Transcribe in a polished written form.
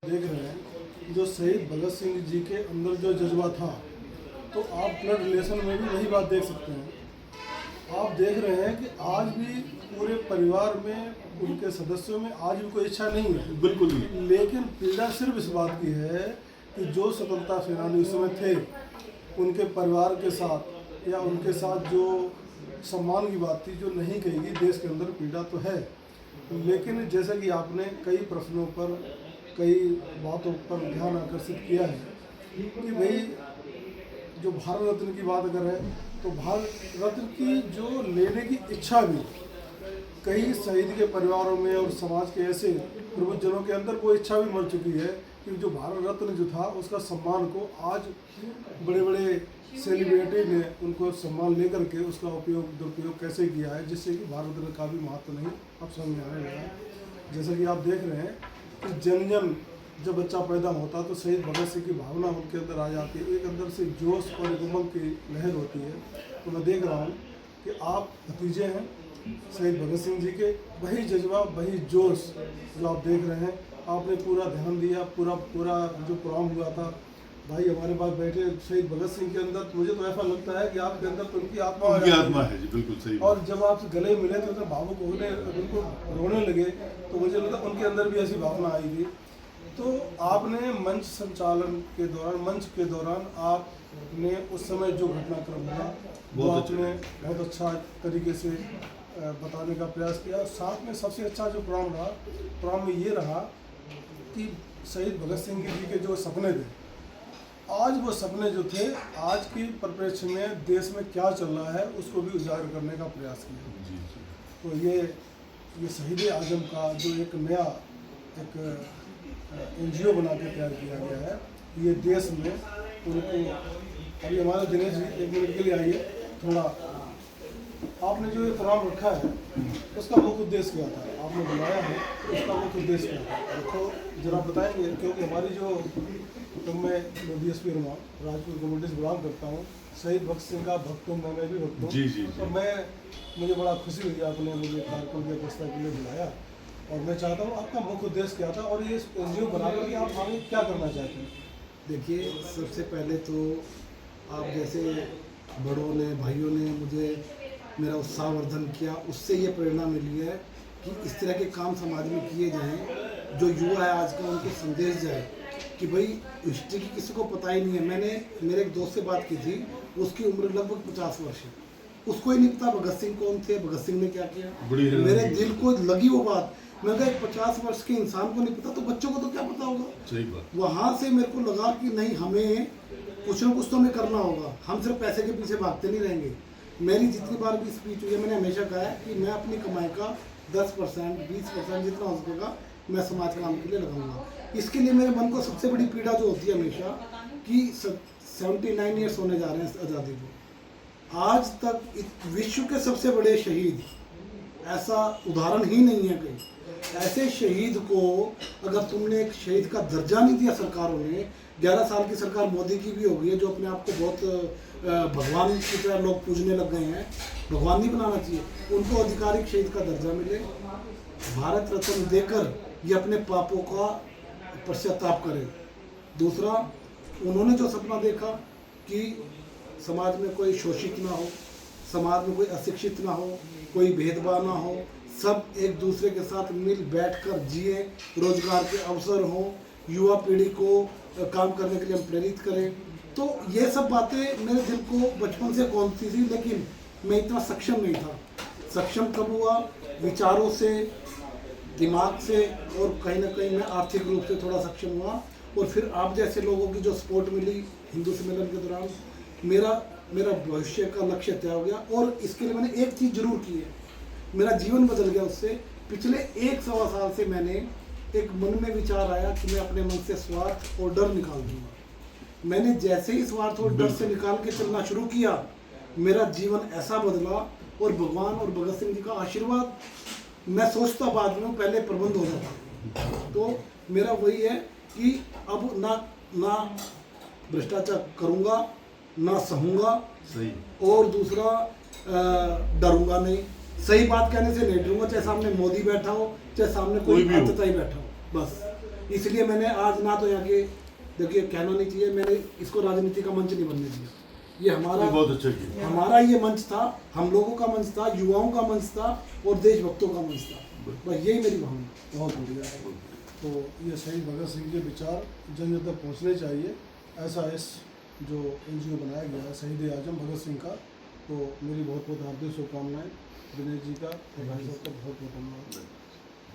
देख रहे हैं जो शहीद भगत सिंह जी के अंदर जो जज्बा था, तो आप ब्लड रिलेशन में भी वही बात देख सकते हैं। आप देख रहे हैं कि आज भी पूरे परिवार में, उनके सदस्यों में आज भी कोई इच्छा नहीं है, बिल्कुल नहीं। लेकिन पीड़ा सिर्फ इस बात की है कि जो स्वतंत्रता सेनानी उस समय थे, उनके परिवार के साथ या उनके साथ जो सम्मान की बात थी जो नहीं कहेगी, देश के अंदर पीड़ा तो है। लेकिन जैसा कि आपने कई प्रश्नों पर, कई बातों पर ध्यान आकर्षित किया है कि भाई जो भारत रत्न की बात अगर है तो भारत रत्न की जो लेने की इच्छा भी कई शहीद के परिवारों में और समाज के ऐसे प्रबुद्ध जनों के अंदर वो इच्छा भी मर चुकी है कि जो भारत रत्न जो था उसका सम्मान को आज बड़े बड़े सेलिब्रिटी ने उनको सम्मान लेकर के उसका उपयोग दुरुपयोग कैसे किया है, जिससे कि भारत रत्न का भी महत्व नहीं अब समझ में आने लगा है। जैसा कि आप देख रहे हैं कि जन जन जब बच्चा पैदा होता है तो शहीद भगत सिंह की भावना उनके अंदर आ जाती है, एक अंदर से जोश और एक उमंग की लहर होती है। तो मैं देख रहा हूँ कि आप भतीजे हैं शहीद भगत सिंह जी के, वही जज्बा वही जोश जो आप देख रहे हैं, आपने पूरा ध्यान दिया। पूरा जो प्रोग्राम हुआ था, भाई हमारे पास बैठे शहीद भगत सिंह के अंदर, मुझे तो ऐसा लगता है कि आपके अंदर तो उनकी आत्मा है जी, बिल्कुल सही। और जब आप गले मिले थे तो भावुक होने, बिल्कुल रोने लगे, तो मुझे लगता उनके अंदर भी ऐसी भावना आई थी। तो आपने मंच संचालन के दौरान, मंच के दौरान आपने उस समय जो घटनाक्रम हुआ वो आपने बहुत अच्छा तरीके से बताने का प्रयास किया। साथ में सबसे अच्छा जो प्रोग्राम में ये रहा कि शहीद भगत सिंह जी के जो सपने थे, आज वो सपने जो थे आज की परिप्रेक्ष्य में देश में क्या चल रहा है उसको भी उजागर करने का प्रयास किया। तो ये शहीद आजम का जो एक नया एक NGO बना के तैयार किया गया है, ये देश में उनको, अभी हमारे दिनेश जी 1 मिनट के लिए आइए थोड़ा, आपने जो ये प्रोग्राम रखा है उसका मुख्य उद्देश्य क्या था, आपने बुलाया है उसका मुख्य उद्देश्य क्या था, देखो जरा बताएंगे। क्योंकि हमारी जो, तो मैं DSP रहा राजपूत कम्युनिटी से बिलोंग करता हूँ, शहीद भगत सिंह का भक्त हूँ, मैं भी भक्त हूँ। तो मुझे बड़ा खुशी हुई आपने मुझे कार्यक्रम की अध्यक्षता के लिए बुलाया, और मैं चाहता हूँ आपका मुख्य उद्देश्य क्या था और ये NGO बनाकर के आप आगे क्या करना चाहते हैं। देखिए, सबसे पहले तो आप जैसे बड़ों ने, भाइयों ने मुझे मेरा उत्साहवर्धन किया, उससे ये प्रेरणा मिली है कि इस तरह के काम समाज में किए जाएं, जो युवा है आज का उनको संदेश जाए कि भाई हिस्ट्री की किसी को पता ही नहीं है। मैंने मेरे एक दोस्त से बात की थी, उसकी उम्र लगभग 50 वर्ष है, उसको ही नहीं पता भगत सिंह कौन थे, भगत सिंह ने क्या किया। मेरे दिल को लगी वो बात। मैं कहा 50 वर्ष के इंसान को नहीं पता तो बच्चों को तो क्या पता होगा। सही बात। वहाँ से मेरे को लगा कि नहीं, हमें कुछ ना कुछ तो हमें करना होगा, हम सिर्फ पैसे के पीछे भागते नहीं रहेंगे। मेरी जितनी बार भी स्पीच हुई है, मैंने हमेशा कहा है कि मैं अपनी कमाई का 10%, 20% जितना हो सकेगा मैं समाज काम के लिए लगाऊंगा। इसके लिए मेरे मन को सबसे बड़ी पीड़ा जो होती है हमेशा कि 79 ईयर्स होने जा रहे हैं आज़ादी को, आज तक विश्व के सबसे बड़े शहीद, ऐसा उदाहरण ही नहीं है कहीं। ऐसे शहीद को अगर तुमने एक शहीद का दर्जा नहीं दिया सरकारों ने, 11 साल की सरकार मोदी की भी हो गई है, जो अपने आप को बहुत भगवान की तरह लोग पूजने लग गए हैं, भगवान नहीं बनाना चाहिए, उनको आधिकारिक शहीद का दर्जा मिले, भारत रत्न देकर ये अपने पापों का पश्चाताप करें। दूसरा, उन्होंने जो सपना देखा कि समाज में कोई शोषित ना हो, समाज में कोई अशिक्षित ना हो, कोई भेदभाव ना हो, सब एक दूसरे के साथ मिल बैठकर जिए, रोजगार के अवसर हों, युवा पीढ़ी को काम करने के लिए हम प्रेरित करें। तो ये सब बातें मेरे दिल को बचपन से कौनती थी, लेकिन मैं इतना सक्षम नहीं था। सक्षम कब हुआ? विचारों से, दिमाग से, और कहीं ना कहीं मैं आर्थिक रूप से थोड़ा सक्षम हुआ। और फिर आप जैसे लोगों की जो सपोर्ट मिली हिंदू सम्मेलन के दौरान, मेरा भविष्य का लक्ष्य तय हो गया। और इसके लिए मैंने एक चीज़ जरूर की है, मेरा जीवन बदल गया उससे। पिछले 1-1.25 साल से मैंने एक मन में विचार आया कि मैं अपने मन से स्वार्थ और डर निकाल दूंगा। मैंने जैसे ही स्वार्थ और डर से निकाल के चलना शुरू किया, मेरा जीवन ऐसा बदला, और भगवान और भगत सिंह जी का आशीर्वाद, मैं सोचता बाद में पहले प्रबंध हो जाता। तो मेरा वही है कि अब ना भ्रष्टाचार करूँगा, ना सहूँगा, और दूसरा डरूंगा नहीं। सही बात कहने से नहीं डरूंगा, चाहे सामने मोदी बैठा हो, चाहे सामने कोई अंततः बैठा हो, बस। इसलिए मैंने आज ना तो यहाँ के, देखिए कहना नहीं चाहिए, मैंने इसको राजनीति का मंच नहीं बनने दिया। ये हमारा बहुत अच्छा किया। हमारा ये मंच था, हम लोगों का मंच था, युवाओं का मंच था और देशभक्तों का मंच था। बस यही मेरी भावना। बहुत बढ़िया। तो ये शहीद भगत सिंह के विचार जन जन तक पहुँचने चाहिए, ऐसा इस जो NGO बनाया गया है शहीद आजम भगत सिंह का। तो मेरी बहुत बहुत हार्दिक शुभकामनाएं दिनेश जी का और भाई साहब का बहुत बहुत धन्यवाद।